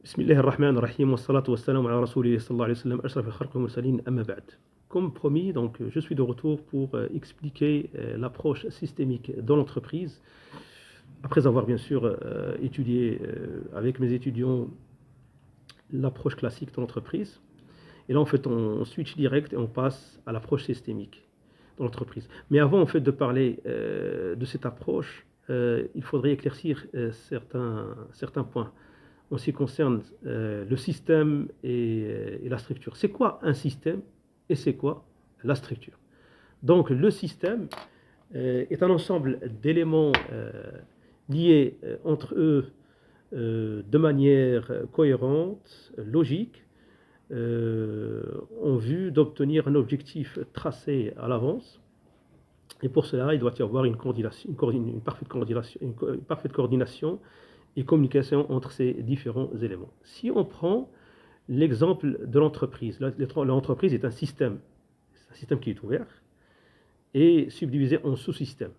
Bismillah ar-Rahman ar-Rahim wa salatu wa salam ala Rasulillah sallallahu alayhi wa sallam ashraf al-khalq wa mursalin amma ba'd. Comme promis, donc, je suis de retour pour expliquer l'approche systémique dans l'entreprise. Après avoir bien sûr étudié avec mes étudiants l'approche classique de l'entreprise. Et là, en fait, on switch direct et on passe à l'approche systémique dans l'entreprise. Mais avant, en fait, de parler de cette approche, il faudrait éclaircir certains points en ce qui concerne le système et la structure. C'est quoi un système et c'est quoi la structure? Donc, le système est un ensemble d'éléments liés entre eux de manière cohérente, logique, en vue d'obtenir un objectif tracé à l'avance. Et pour cela, il doit y avoir une parfaite coordination et communication entre ces différents éléments. Si on prend l'exemple de l'entreprise, l'entreprise est un système qui est ouvert et subdivisé en sous-systèmes.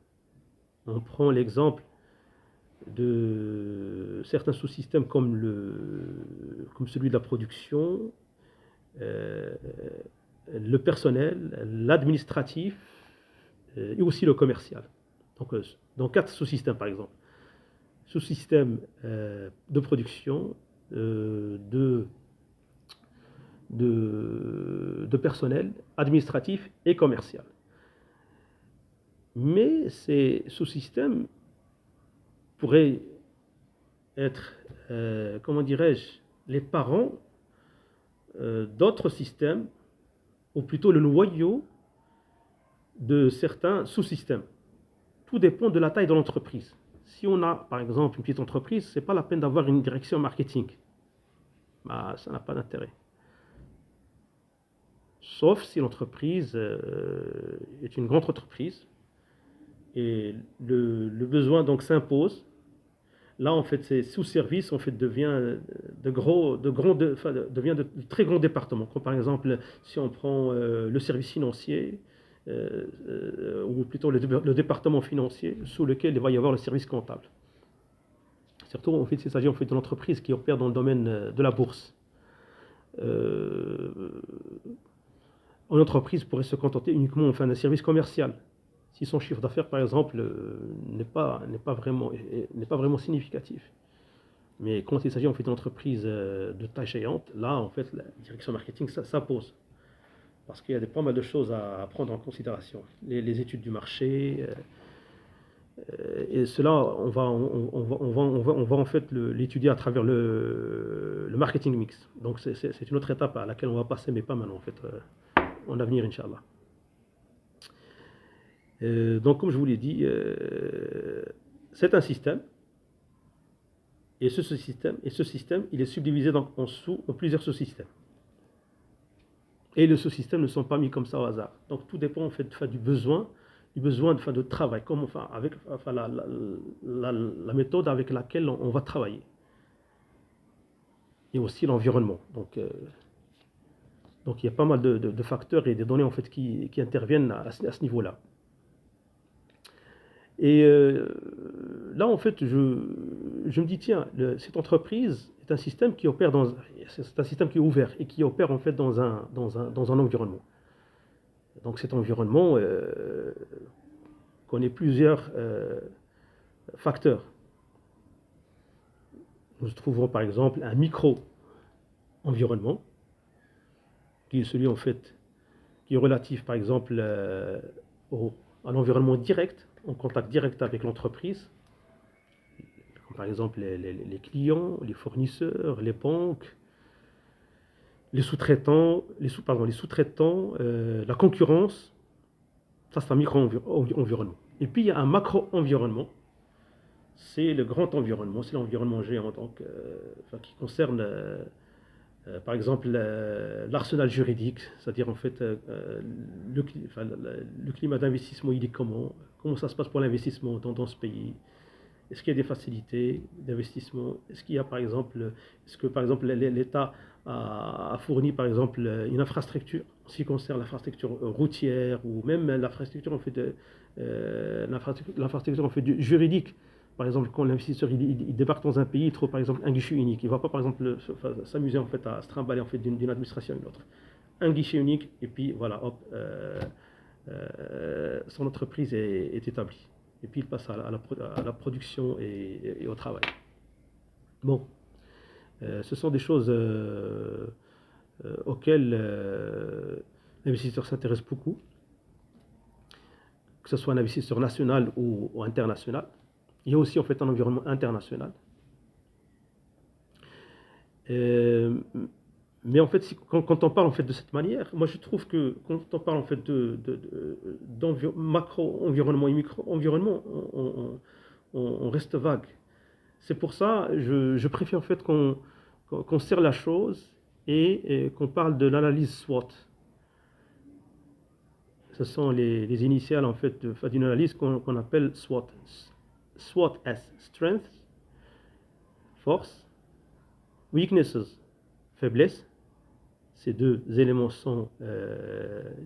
On prend l'exemple de certains sous-systèmes comme celui de la production, le personnel, l'administratif et aussi le commercial. Donc, dans 4 sous-systèmes par exemple. Sous-système de production, de personnel, administratif et commercial. Mais ces sous-systèmes pourraient être, comment dirais-je, les parents d'autres systèmes, ou plutôt le noyau de certains sous-systèmes. Tout dépend de la taille de l'entreprise. Si on a, par exemple, une petite entreprise, ce n'est pas la peine d'avoir une direction marketing. Bah, ça n'a pas d'intérêt. Sauf si l'entreprise est une grande entreprise et le besoin donc s'impose. Là, en fait, ces sous-services en fait, devient de très grands départements. Comme par exemple, si on prend le service financier, ou plutôt le département financier, sous lequel il va y avoir le service comptable. Surtout, en fait, il s'agit en fait d'une entreprise qui opère dans le domaine de la bourse. Une entreprise pourrait se contenter uniquement d'un service commercial. Si son chiffre d'affaires, par exemple, n'est pas vraiment significatif. Mais quand il s'agit en fait d'une entreprise de taille géante, là, en fait, la direction marketing s'impose. Parce qu'il y a pas mal de choses à prendre en considération. Les études du marché, et cela, on va en fait l'étudier à travers le marketing mix. Donc c'est une autre étape à laquelle on va passer, mais pas maintenant en fait, en avenir, Inch'Allah. Donc comme je vous l'ai dit, c'est un système, et ce système, il est subdivisé donc en plusieurs sous-systèmes. Et les sous-systèmes ne sont pas mis comme ça au hasard. Donc tout dépend en fait du besoin de travail, avec la méthode avec laquelle on va travailler. Et aussi l'environnement. Donc il y a pas mal de facteurs et des données en fait qui interviennent à ce niveau-là. Et là en fait je me dis tiens, cette entreprise est un système qui opère c'est un système qui est ouvert et qui opère en fait dans un environnement. Donc cet environnement connaît plusieurs facteurs. Nous trouvons par exemple un micro-environnement, qui est celui en fait qui est relatif par exemple à l'environnement direct, en contact direct avec l'entreprise, comme par exemple les clients, les fournisseurs, les banques, les sous-traitants, la concurrence. Ça, c'est un micro-environnement. Et puis, il y a un macro-environnement. C'est le grand environnement, c'est l'environnement géant, donc, qui concerne, par exemple, l'arsenal juridique, c'est-à-dire, en fait, le climat d'investissement, il est comment ça se passe pour l'investissement dans ce pays. Est-ce qu'il y a des facilités d'investissement? Est-ce que par exemple l'État a fourni par exemple une infrastructure en ce qui concerne l'infrastructure routière ou même l'infrastructure en fait juridique Par exemple, quand l'investisseur il débarque dans un pays, il trouve par exemple un guichet unique. Il ne va pas par exemple s'amuser en fait à se trimballer en fait d'une administration à une autre. Un guichet unique et puis voilà, hop, son entreprise est établie. Et puis il passe à la production et au travail. Bon, ce sont des choses auxquelles l'investisseur s'intéresse beaucoup, que ce soit un investisseur national ou international. Il y a aussi en fait un environnement international. Mais en fait, quand on parle en fait de cette manière, moi je trouve que quand on parle en fait de macro-environnement et micro-environnement, on reste vague. C'est pour ça je préfère en fait qu'on serre la chose et qu'on parle de l'analyse SWOT. Ce sont les initiales en fait d'une analyse qu'on appelle SWOT. SWOT as strength, force, weaknesses, faiblesse. Ces deux éléments sont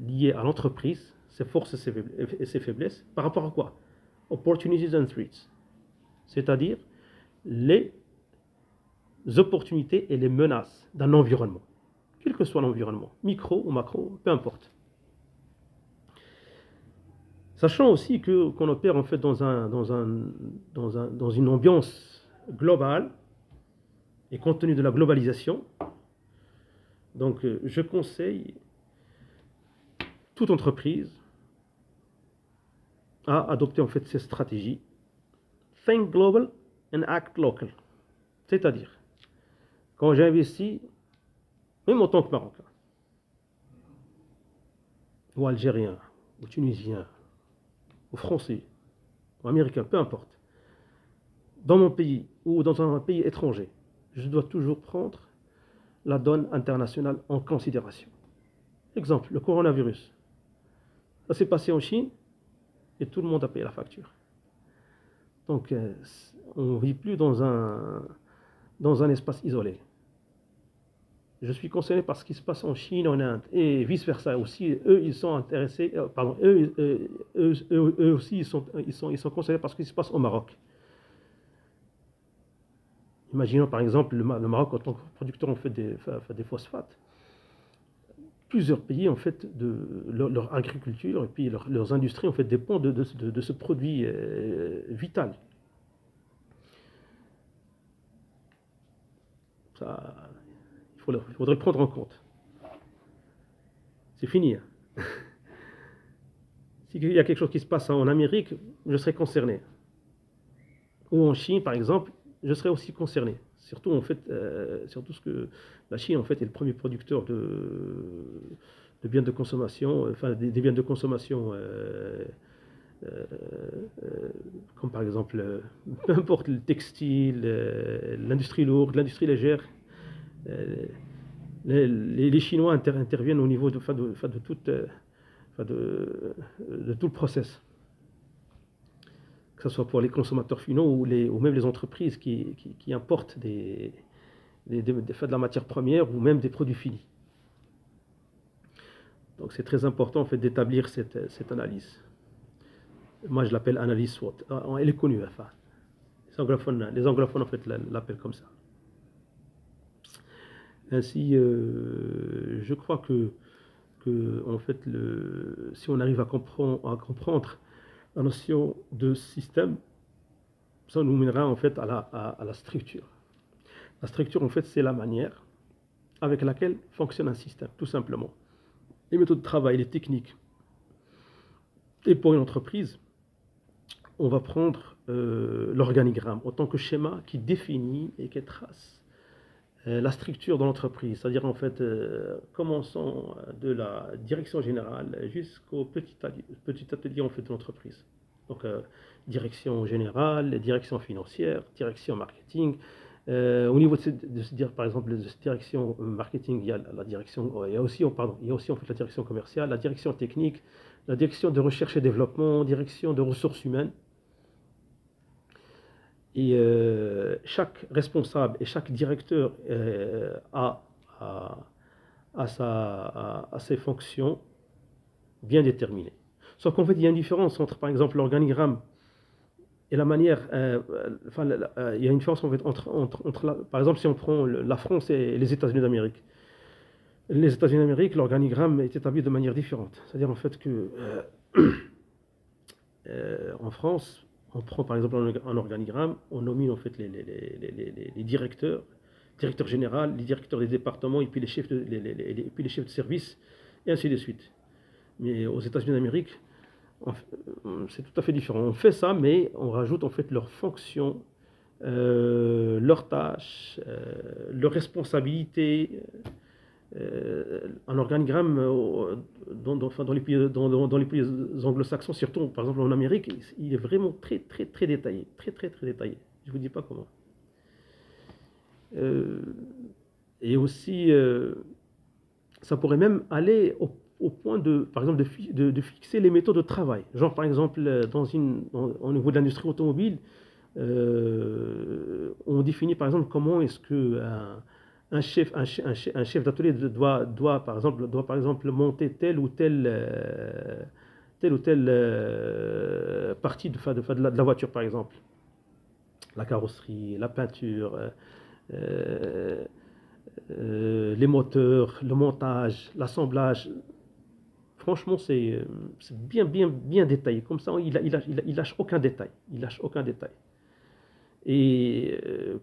liés à l'entreprise, ses forces et ses faiblesses. Par rapport à quoi? Opportunities and threats. C'est-à-dire les opportunités et les menaces d'un environnement. Quel que soit l'environnement, micro ou macro, peu importe. Sachant aussi qu'on opère en fait dans une ambiance globale et compte tenu de la globalisation, donc je conseille toute entreprise à adopter en fait ces stratégies. Think global and act local. C'est-à-dire, quand j'investis, même en tant que Marocain, ou Algérien, ou Tunisien, ou Français, ou Américain, peu importe, dans mon pays ou dans un pays étranger, je dois toujours prendre la donne internationale en considération. Exemple, le coronavirus. Ça s'est passé en Chine et tout le monde a payé la facture. Donc, on ne vit plus dans un espace isolé. Je suis concerné par ce qui se passe en Chine, en Inde, et vice-versa aussi. Eux, ils sont intéressés, eux aussi, ils sont concernés par ce qui se passe au Maroc. Imaginons par exemple le Maroc en tant que producteur en fait des phosphates. Plusieurs pays en fait de leur agriculture et puis leurs industries en fait dépendent de ce produit vital. Ça, il faudrait prendre en compte. C'est fini. S'il y a quelque chose qui se passe en Amérique, je serai concerné. Ou en Chine, par exemple, je serai aussi concerné. Surtout, en fait, surtout ce que la Chine, en fait, est le premier producteur de biens de consommation, enfin, des biens de consommation, comme par exemple, peu importe, le textile, l'industrie lourde, l'industrie légère. Les Chinois interviennent au niveau de tout le process, que ce soit pour les consommateurs finaux ou même les entreprises qui importent de la matière première ou même des produits finis. Donc c'est très important en fait, d'établir cette analyse. Moi je l'appelle analyse SWOT. Elle est connue, enfin. Les anglophones en fait l'appellent comme ça. Ainsi, je crois que en fait, si on arrive à comprendre la notion de système, ça nous mènera en fait à la structure. La structure, en fait, c'est la manière avec laquelle fonctionne un système, tout simplement. Les méthodes de travail, les techniques. Et pour une entreprise, on va prendre l'organigramme en tant que schéma qui définit et qui trace la structure de l'entreprise, c'est-à-dire en fait, commençant de la direction générale jusqu'au petit atelier en fait de l'entreprise. Donc, direction générale, direction financière, direction marketing. Au niveau par exemple, de cette direction marketing, il y a la direction, il y a aussi en fait la direction commerciale, la direction technique, la direction de recherche et développement, direction de ressources humaines. Et chaque responsable et chaque directeur a ses fonctions bien déterminées. Sauf qu'en fait, il y a une différence entre, par exemple, l'organigramme et la manière, il y a une différence en fait, par exemple, si on prend la France et les États-Unis d'Amérique. Les États-Unis d'Amérique, l'organigramme est établi de manière différente. C'est-à-dire en fait que en France, on prend par exemple un organigramme, on nomine en fait les directeurs, directeur général, les directeurs des départements et puis les chefs et puis les chefs de service et ainsi de suite. Mais aux États-Unis d'Amérique, c'est tout à fait différent. On fait ça, mais on rajoute en fait leurs fonctions, leurs tâches, leurs responsabilités. Un organigramme dans les pays anglo-saxons, surtout par exemple en Amérique, il est vraiment très très très détaillé, très très très détaillé. Je ne vous dis pas comment. Et aussi, ça pourrait même aller au point par exemple, de fixer les méthodes de travail. Genre, par exemple, au niveau de l'industrie automobile, on définit, par exemple, comment est-ce que un chef d'atelier doit, par exemple, monter telle ou telle partie de la voiture, par exemple. La carrosserie, la peinture, les moteurs, le montage, l'assemblage. Franchement, c'est bien détaillé. Comme ça, il lâche aucun détail. Il lâche aucun détail. Et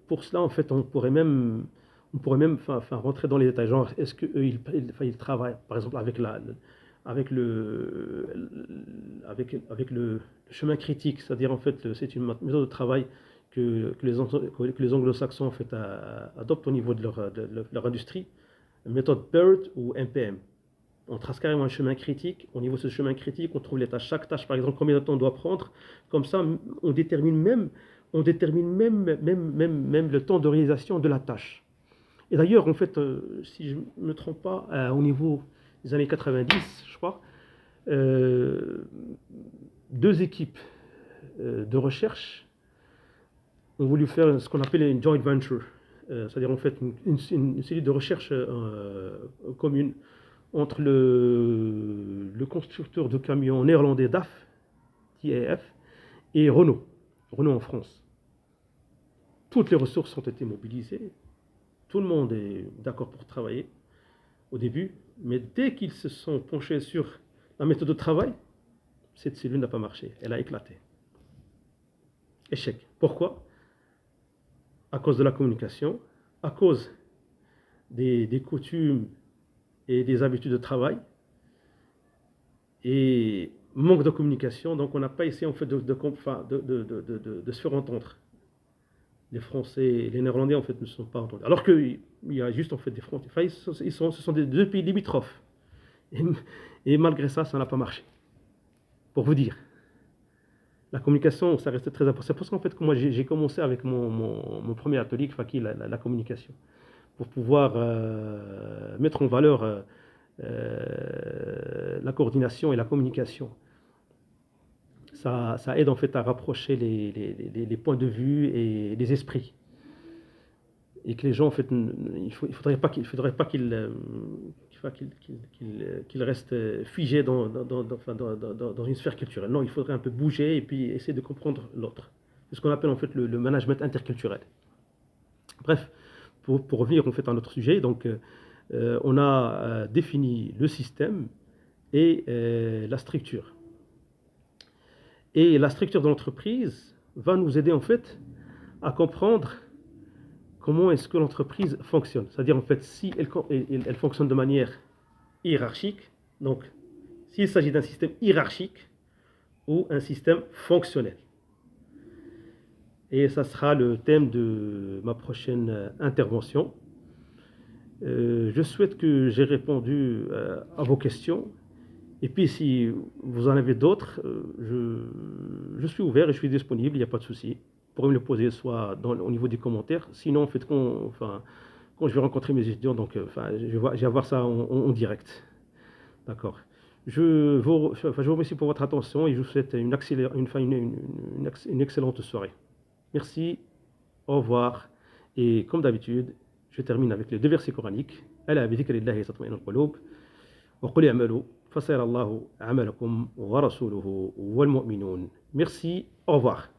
pour cela, en fait, on pourrait même rentrer dans les détails. Genre, est-ce qu'eux, ils travaillent, par exemple, avec le chemin critique, c'est-à-dire, en fait, c'est une méthode de travail que les anglo-saxons, en fait, adoptent au niveau de leur industrie, une méthode BIRD ou MPM. On trace carrément un chemin critique. Au niveau de ce chemin critique, on trouve les tâches. Chaque tâche, par exemple, combien de temps on doit prendre. Comme ça, on détermine même le temps de réalisation de la tâche. Et d'ailleurs, en fait, si je ne me trompe pas, au niveau des années 90, je crois, deux équipes de recherche ont voulu faire ce qu'on appelle une joint venture, c'est-à-dire en fait une série de recherches communes entre le constructeur de camions néerlandais DAF, TAF, et Renault en France. Toutes les ressources ont été mobilisées, tout le monde est d'accord pour travailler au début, mais dès qu'ils se sont penchés sur la méthode de travail, cette cellule n'a pas marché, elle a éclaté. Échec. Pourquoi? À cause de la communication, à cause des coutumes et des habitudes de travail, et manque de communication, donc on n'a pas essayé en fait de se faire entendre. Les Français et les Néerlandais en fait ne sont pas entendus. Alors qu'il y a juste en fait des frontières. Enfin, ce sont des deux pays limitrophes. Et malgré ça, ça n'a pas marché. Pour vous dire. La communication, ça reste très important. C'est pour ça qu'en fait, que moi, j'ai commencé avec mon premier atelier, qui est la communication. Pour pouvoir mettre en valeur la coordination et la communication. Ça aide en fait à rapprocher les points de vue et les esprits. Et que les gens, en fait, il faudrait pas qu'ils restent figés dans une sphère culturelle. Non, il faudrait un peu bouger et puis essayer de comprendre l'autre. C'est ce qu'on appelle en fait le management interculturel. Bref, pour revenir en fait à notre sujet, donc on a défini le système et la structure. Et la structure de l'entreprise va nous aider en fait à comprendre comment est-ce que l'entreprise fonctionne. C'est-à-dire en fait si elle fonctionne de manière hiérarchique, donc s'il s'agit d'un système hiérarchique ou un système fonctionnel. Et ça sera le thème de ma prochaine intervention. Je souhaite que j'ai répondu à vos questions. Et puis si vous en avez d'autres, je suis ouvert et je suis disponible, il n'y a pas de souci. Vous pourrez me le poser soit au niveau des commentaires, sinon en fait quand je vais rencontrer mes étudiants, donc je vais avoir ça en direct. D'accord. Je vous remercie pour votre attention et je vous souhaite une excellente soirée. Merci, au revoir. Et comme d'habitude, je termine avec les deux versets coraniques. Ala bi dhikrillahi tatma'innul qulub wa qul i'malu fasayara Allahu 'amalakum wa rasuluhu wal mu'minun. Merci, au revoir.